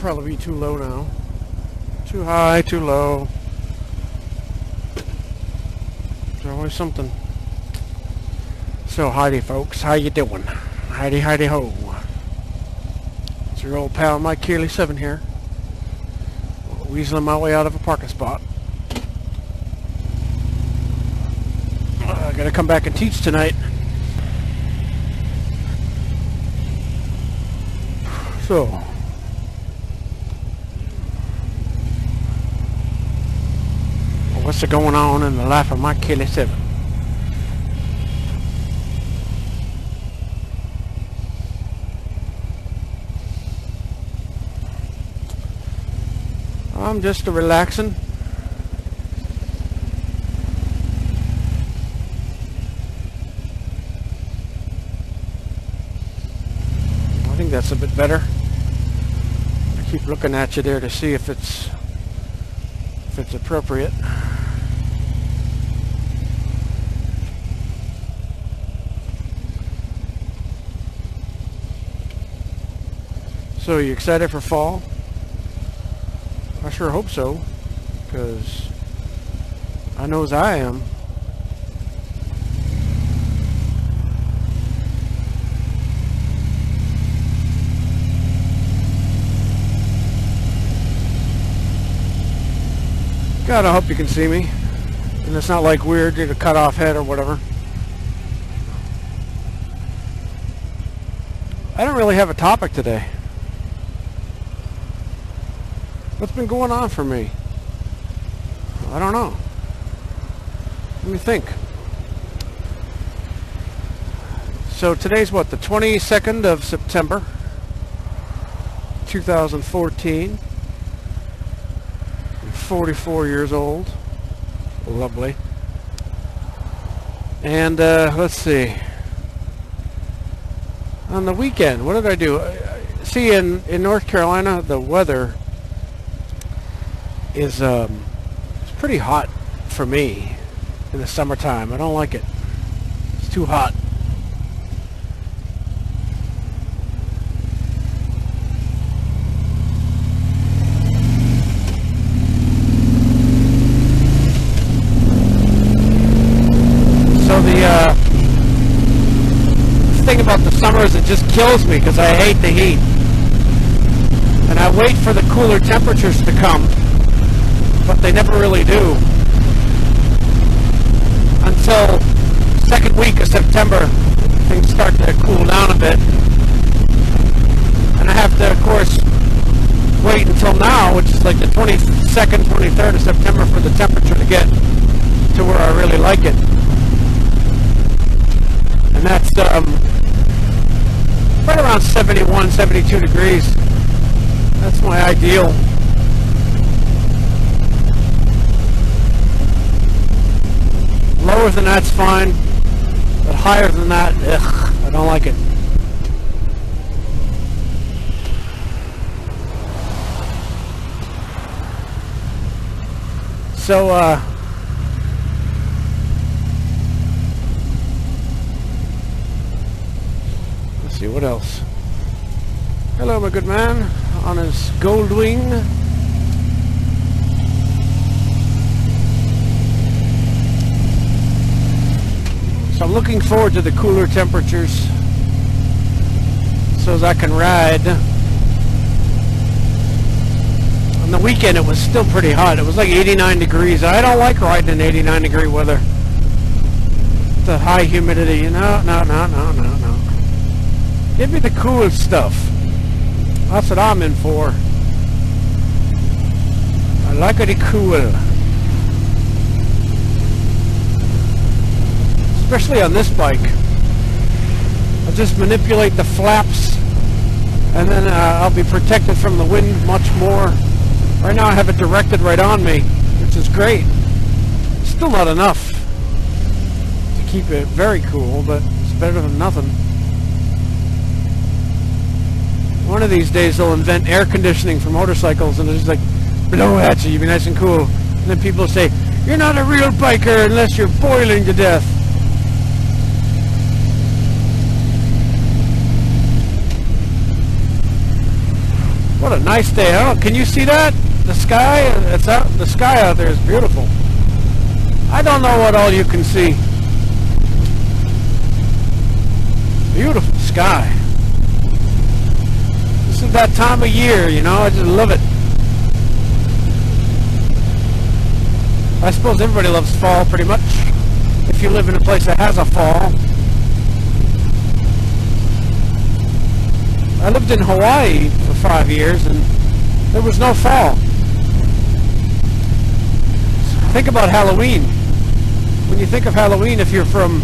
probably be too low now. Too high, too low. There's always something. So, howdy folks, how you doing? Howdy, howdy ho. It's your old pal Mike Keeley 7 here. Weaseling my way out of a parking spot. I gotta come back and teach tonight. So, what's going on in the life of Mike Keeley 7? I'm just relaxing. I think that's a bit better. I keep looking at you there to see if it's appropriate. So, you excited for fall? I sure hope so, because I knows I am. God, I hope you can see me, and it's not like weird, did a cut off head or whatever. I don't really have a topic today. What's been going on for me? I don't know. Let me think. So today's what, the 22nd of September, 2014. I'm 44 years old. Lovely. And let's see. On the weekend, what did I do? See, in North Carolina, the weather is it's pretty hot for me in the summertime. I don't like it. It's too hot. So the thing about the summer is it just kills me because I hate the heat. And I wait for the cooler temperatures to come, but they never really do. Until second week of September, things start to cool down a bit. And I have to, of course, wait until now, which is like the 22nd, 23rd of September for the temperature to get to where I really like it. And that's right around 71, 72 degrees. That's my ideal. Lower than that's fine, but higher than that, ugh, I don't like it. So, let's see, what else? Hello, my good man, on his gold wing. So I'm looking forward to the cooler temperatures so as I can ride. On the weekend it was still pretty hot. It was like 89 degrees. I don't like riding in 89 degree weather. The high humidity. No. Give me the cool stuff. That's what I'm in for. I like it cool. Especially on this bike. I'll just manipulate the flaps and then I'll be protected from the wind much more. Right now I have it directed right on me, which is great. Still not enough to keep it very cool, but it's better than nothing. One of these days they'll invent air conditioning for motorcycles and it'll just like blow at you, you'll be nice and cool. And then people say, you're not a real biker unless you're boiling to death. What a nice day. Oh, can you see that? The sky, the sky out there is beautiful. I don't know what all you can see. Beautiful sky. This is that time of year, you know, I just love it. I suppose everybody loves fall pretty much, if you live in a place that has a fall. I lived in Hawaii for 5 years and there was no fall. Think about Halloween. When you think of Halloween, if you're from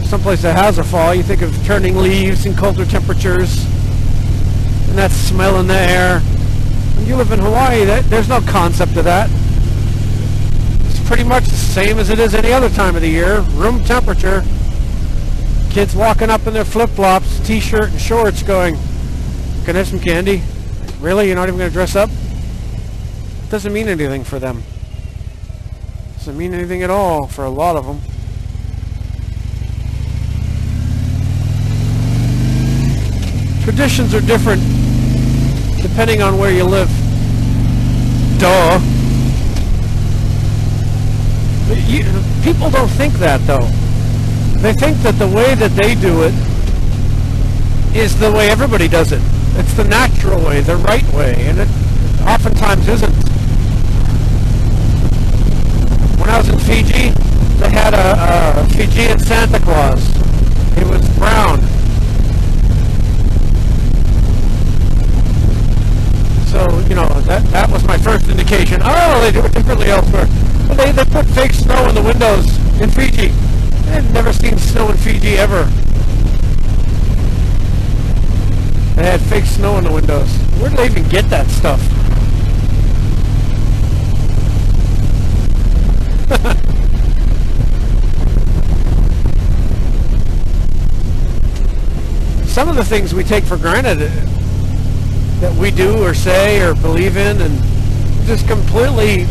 someplace that has a fall, you think of turning leaves and colder temperatures and that smell in the air. When you live in Hawaii, there's no concept of that. It's pretty much the same as it is any other time of the year. Room temperature. Kids walking up in their flip-flops, t-shirt and shorts going, "Can I have some candy?" Really? You're not even going to dress up? It doesn't mean anything for them. It doesn't mean anything at all for a lot of them. Traditions are different depending on where you live. Duh. People don't think that, though. They think that the way that they do it is the way everybody does it. It's the natural way, the right way, and it oftentimes isn't. When I was in Fiji, they had a Fijian Santa Claus. He was brown. So, you know, that was my first indication. Oh, they do it differently elsewhere. But they put fake snow in the windows in Fiji. I've never seen snow in Fiji ever. They had fake snow in the windows. Where do they even get that stuff? Some of the things we take for granted that we do or say or believe in and just completely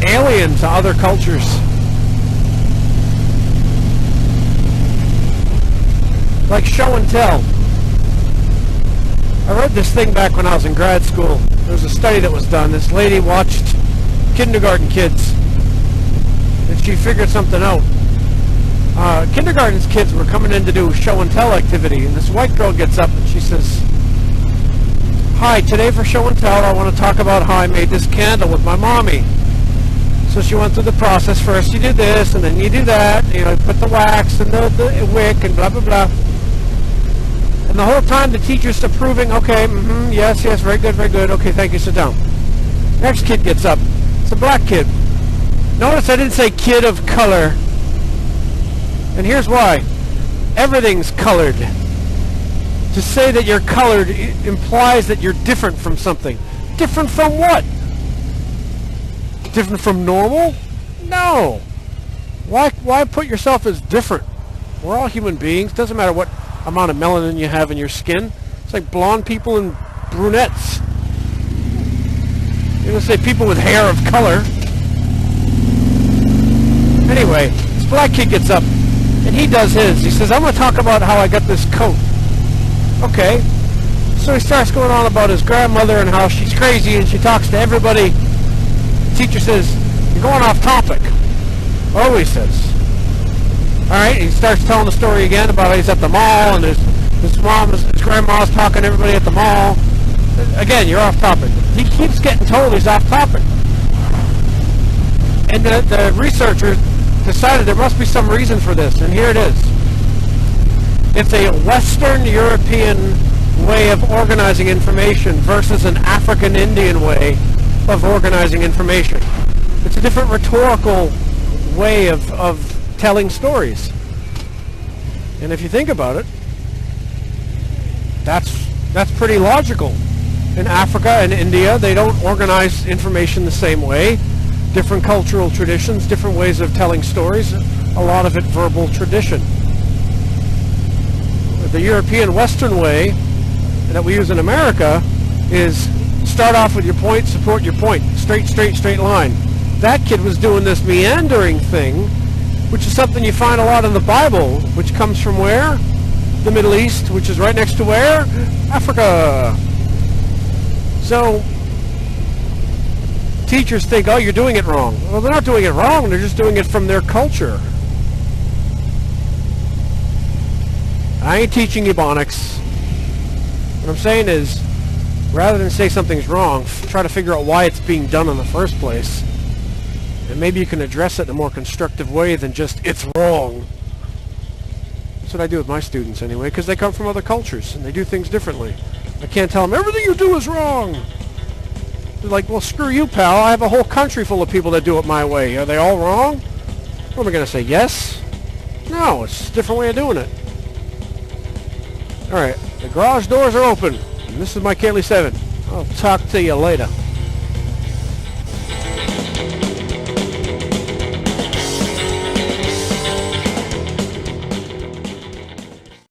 alien to other cultures. Like show and tell. I read this thing back when I was in grad school. There was a study that was done. This lady watched kindergarten kids and she figured something out. Kindergarten's kids were coming in to do show and tell activity, and this white girl gets up and she says, "Hi, today for show and tell I want to talk about how I made this candle with my mommy." So she went through the process. First you do this and then you do that, you know, put the wax and the wick and blah blah blah. And the whole time the teacher's approving, okay, yes, very good, okay, thank you, sit down. Next kid gets up. It's a black kid. Notice I didn't say kid of color. And here's why. Everything's colored. To say that you're colored implies that you're different from something. Different from what? Different from normal? No. Why put yourself as different? We're all human beings. Doesn't matter what amount of melanin you have in your skin. It's like blonde people and brunettes. You're going to say people with hair of color. Anyway, this black kid gets up and he does his. He says, "I'm going to talk about how I got this coat." Okay. So he starts going on about his grandmother and how she's crazy and she talks to everybody. The teacher says, "You're going off topic." Always says. Alright, he starts telling the story again about how he's at the mall and his grandma's talking to everybody at the mall. Again, you're off topic. He keeps getting told he's off topic. And the researchers decided there must be some reason for this, and here it is. It's a Western European way of organizing information versus an African Indian way of organizing information. It's a different rhetorical way of telling stories. And if you think about it, that's pretty logical. In Africa and India, they don't organize information the same way. Different cultural traditions, different ways of telling stories, a lot of it verbal tradition. The European Western way that we use in America is start off with your point, support your point, straight line. That kid was doing this meandering thing, which is something you find a lot in the Bible, which comes from where? The Middle East, which is right next to where? Africa. So teachers think, oh, you're doing it wrong. Well, they're not doing it wrong. They're just doing it from their culture. I ain't teaching Ebonics. What I'm saying is, rather than say something's wrong, try to figure out why it's being done in the first place. And maybe you can address it in a more constructive way than just, it's wrong. That's what I do with my students anyway, because they come from other cultures and they do things differently. I can't tell them, everything you do is wrong. They're like, well, screw you, pal. I have a whole country full of people that do it my way. Are they all wrong? What am I going to say, yes? No, it's a different way of doing it. Alright, the garage doors are open. And this is my Kelly 7. I'll talk to you later.